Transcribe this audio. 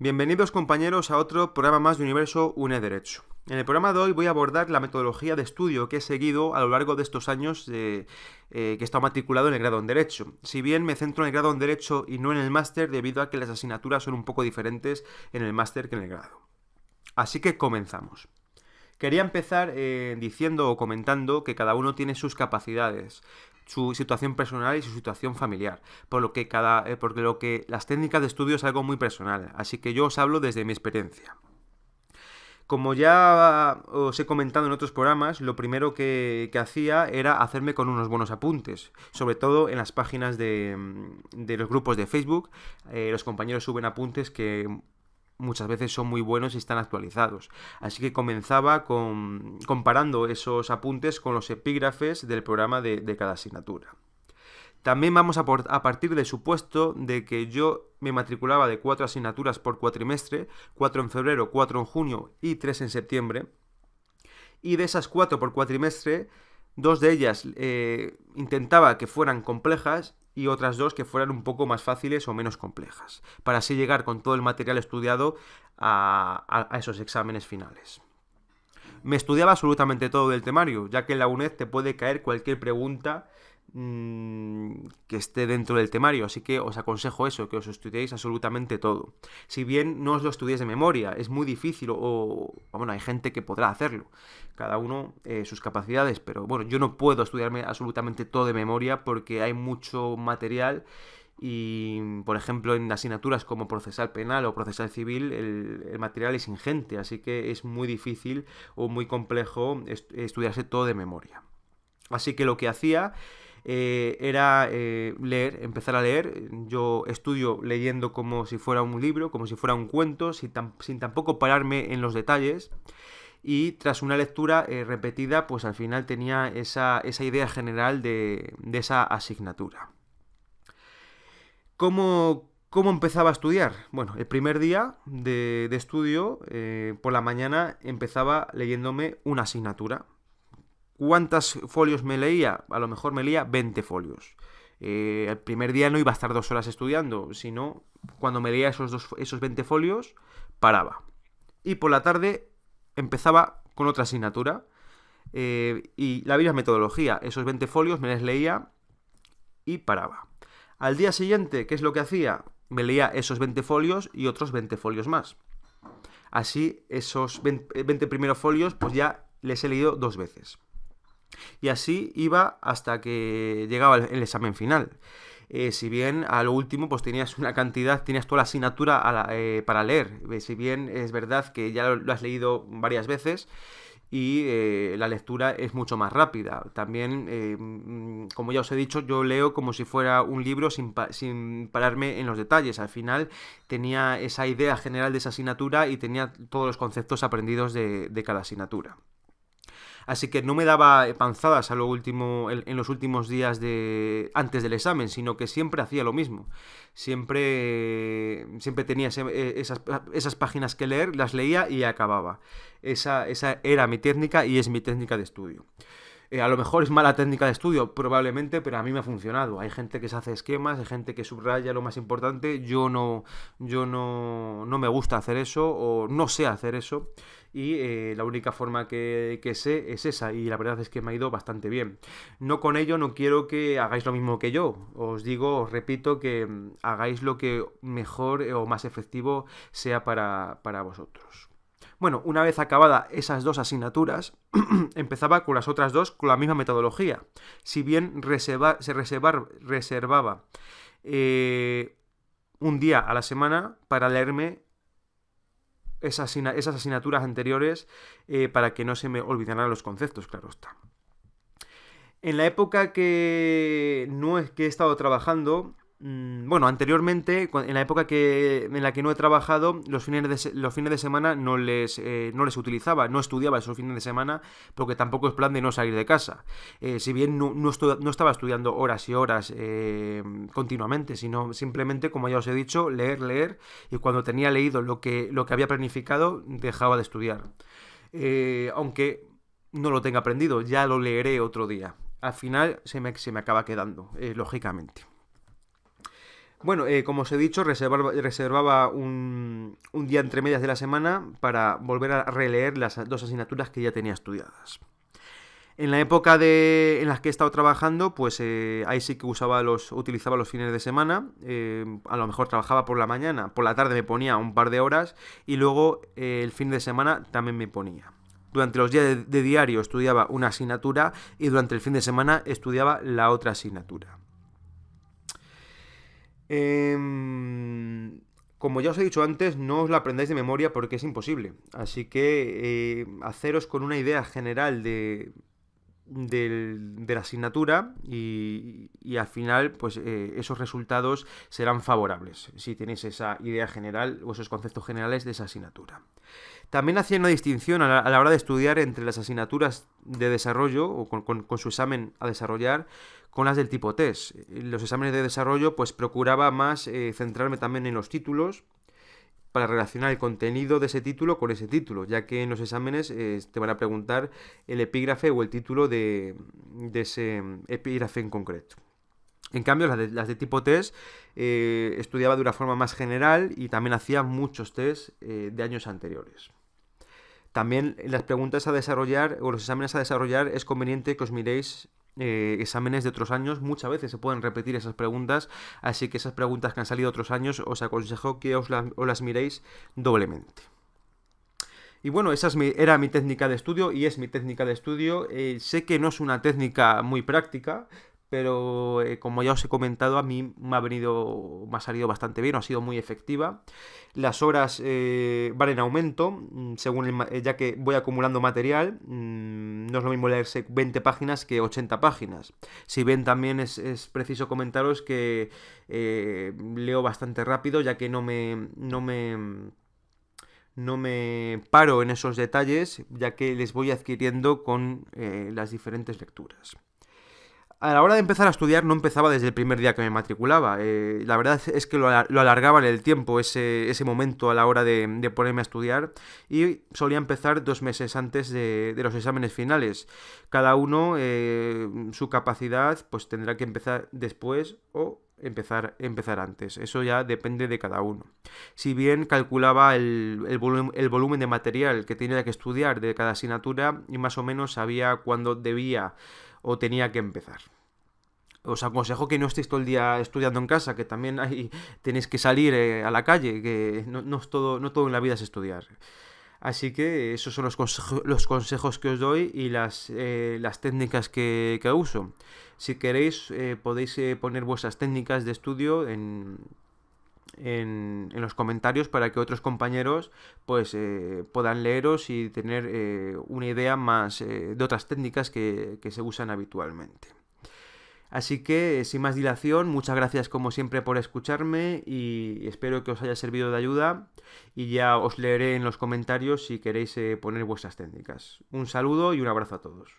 Bienvenidos compañeros a otro programa más de Universo Une Derecho. En el programa de hoy voy a abordar la metodología de estudio que he seguido a lo largo de estos años que he estado matriculado en el grado en Derecho. Si bien me centro en el grado en Derecho y no en el máster debido a que las asignaturas son un poco diferentes en el máster que en el grado. Así que comenzamos. Quería empezar diciendo o comentando que cada uno tiene sus capacidades, su situación personal y su situación familiar, por lo que las técnicas de estudio es algo muy personal, así que yo os hablo desde mi experiencia. Como ya os he comentado en otros programas, lo primero que hacía era hacerme con unos buenos apuntes, sobre todo en las páginas de los grupos de Facebook. Los compañeros suben apuntes que muchas veces son muy buenos y están actualizados. Así que comenzaba comparando esos apuntes con los epígrafes del programa de cada asignatura. También vamos a partir del supuesto de que yo me matriculaba de 4 asignaturas por cuatrimestre, 4 en febrero, 4 en junio y 3 en septiembre. Y de esas 4 por cuatrimestre, 2 de ellas intentaba que fueran complejas y otras 2 que fueran un poco más fáciles o menos complejas, para así llegar con todo el material estudiado a esos exámenes finales. Me estudiaba absolutamente todo del temario, ya que en la UNED te puede caer cualquier pregunta que esté dentro del temario, así que os aconsejo eso, que os estudiéis absolutamente todo. Si bien no os lo estudiéis de memoria, es muy difícil bueno, hay gente que podrá hacerlo, cada uno sus capacidades, pero bueno, yo no puedo estudiarme absolutamente todo de memoria porque hay mucho material y, por ejemplo, en asignaturas como procesal penal o procesal civil, el material es ingente, así que es muy difícil o muy complejo estudiarse todo de memoria. Así que lo que hacía era empezar a leer. Yo estudio leyendo como si fuera un libro, como si fuera un cuento, sin tampoco pararme en los detalles. Y tras una lectura repetida, pues al final tenía esa idea general de esa asignatura. ¿Cómo empezaba a estudiar? Bueno, el primer día de estudio, por la mañana, empezaba leyéndome una asignatura. ¿Cuántos folios me leía? A lo mejor me leía 20 folios. El primer día no iba a estar 2 horas estudiando, sino cuando me leía esos 20 folios, paraba. Y por la tarde empezaba con otra asignatura. Y la misma metodología. Esos 20 folios me les leía y paraba. Al día siguiente, ¿qué es lo que hacía? Me leía esos 20 folios y otros 20 folios más. Así, esos 20 primeros folios, pues ya les he leído 2 veces. Y así iba hasta que llegaba el examen final. Si bien a lo último pues tenías toda la asignatura para leer. Si bien es verdad que ya lo has leído varias veces y la lectura es mucho más rápida. También, como ya os he dicho, yo leo como si fuera un libro sin pararme en los detalles. Al final tenía esa idea general de esa asignatura y tenía todos los conceptos aprendidos de cada asignatura. Así que no me daba panzadas en los últimos días antes del examen, sino que siempre hacía lo mismo. Siempre tenía esas páginas que leer, las leía y acababa. Esa era mi técnica y es mi técnica de estudio. A lo mejor es mala técnica de estudio, probablemente, pero a mí me ha funcionado. Hay gente que se hace esquemas, hay gente que subraya lo más importante. Yo no me gusta hacer eso o no sé hacer eso. Y la única forma que sé es esa, y la verdad es que me ha ido bastante bien. No con ello no quiero que hagáis lo mismo que yo. Os repito que hagáis lo que mejor o más efectivo sea para vosotros. Bueno, una vez acabadas esas 2 asignaturas, empezaba con las otras 2 con la misma metodología. Si bien reservaba un día a la semana para leerme esas asignaturas anteriores para que no se me olvidaran los conceptos, claro está. En la época que he estado trabajando, bueno, anteriormente, en la época en la que no he trabajado, los fines de semana no les utilizaba, no estudiaba esos fines de semana, porque tampoco es plan de no salir de casa. Si bien no estaba estudiando horas y horas continuamente, sino simplemente, como ya os he dicho, leer, y cuando tenía leído lo que había planificado, dejaba de estudiar. Aunque no lo tenga aprendido, ya lo leeré otro día. Al final se me acaba quedando, lógicamente. Bueno, como os he dicho, reservaba un un día entre medias de la semana para volver a releer las 2 asignaturas que ya tenía estudiadas. En la época en las que he estado trabajando, pues ahí sí que utilizaba los fines de semana. A lo mejor trabajaba por la mañana, por la tarde me ponía un par de horas y luego el fin de semana también me ponía. Durante los días de diario estudiaba una asignatura y durante el fin de semana estudiaba la otra asignatura. Como ya os he dicho antes, no os la aprendáis de memoria porque es imposible. Así que haceros con una idea general de la asignatura y al final pues esos resultados serán favorables si tenéis esa idea general o esos conceptos generales de esa asignatura. También hacía una distinción a la hora de estudiar entre las asignaturas de desarrollo o con su examen a desarrollar con las del tipo test. Los exámenes de desarrollo pues procuraba más centrarme también en los títulos para relacionar el contenido de ese título con ese título, ya que en los exámenes te van a preguntar el epígrafe o el título de ese epígrafe en concreto. En cambio, las de tipo test estudiaba de una forma más general y también hacía muchos test de años anteriores. También en las preguntas a desarrollar o los exámenes a desarrollar es conveniente que os miréis exámenes de otros años. Muchas veces se pueden repetir esas preguntas, así que esas preguntas que han salido otros años os aconsejo que os las miréis doblemente. Y bueno, era mi técnica de estudio y es mi técnica de estudio. Sé que no es una técnica muy práctica, pero como ya os he comentado, a mí me ha salido bastante bien, ha sido muy efectiva. Las horas van en aumento, ya que voy acumulando material. No es lo mismo leerse 20 páginas que 80 páginas. Si bien también es preciso comentaros que leo bastante rápido, ya que no me paro en esos detalles, ya que les voy adquiriendo con las diferentes lecturas. A la hora de empezar a estudiar no empezaba desde el primer día que me matriculaba. La verdad es que lo alargaba en el tiempo ese momento a la hora de ponerme a estudiar y solía empezar 2 meses antes de los exámenes finales. Cada uno, su capacidad, pues tendrá que empezar después o empezar antes. Eso ya depende de cada uno. Si bien calculaba el volumen de material que tenía que estudiar de cada asignatura y más o menos sabía cuándo debía o tenía que empezar. Os aconsejo que no estéis todo el día estudiando en casa, que también tenéis que salir a la calle, que no todo en la vida es estudiar. Así que esos son los consejos que os doy y las técnicas que uso. Si queréis, podéis poner vuestras técnicas de estudio en los comentarios para que otros compañeros pues puedan leeros y tener una idea más de otras técnicas que se usan habitualmente. Así que, sin más dilación, muchas gracias como siempre por escucharme y espero que os haya servido de ayuda y ya os leeré en los comentarios si queréis poner vuestras técnicas. Un saludo y un abrazo a todos.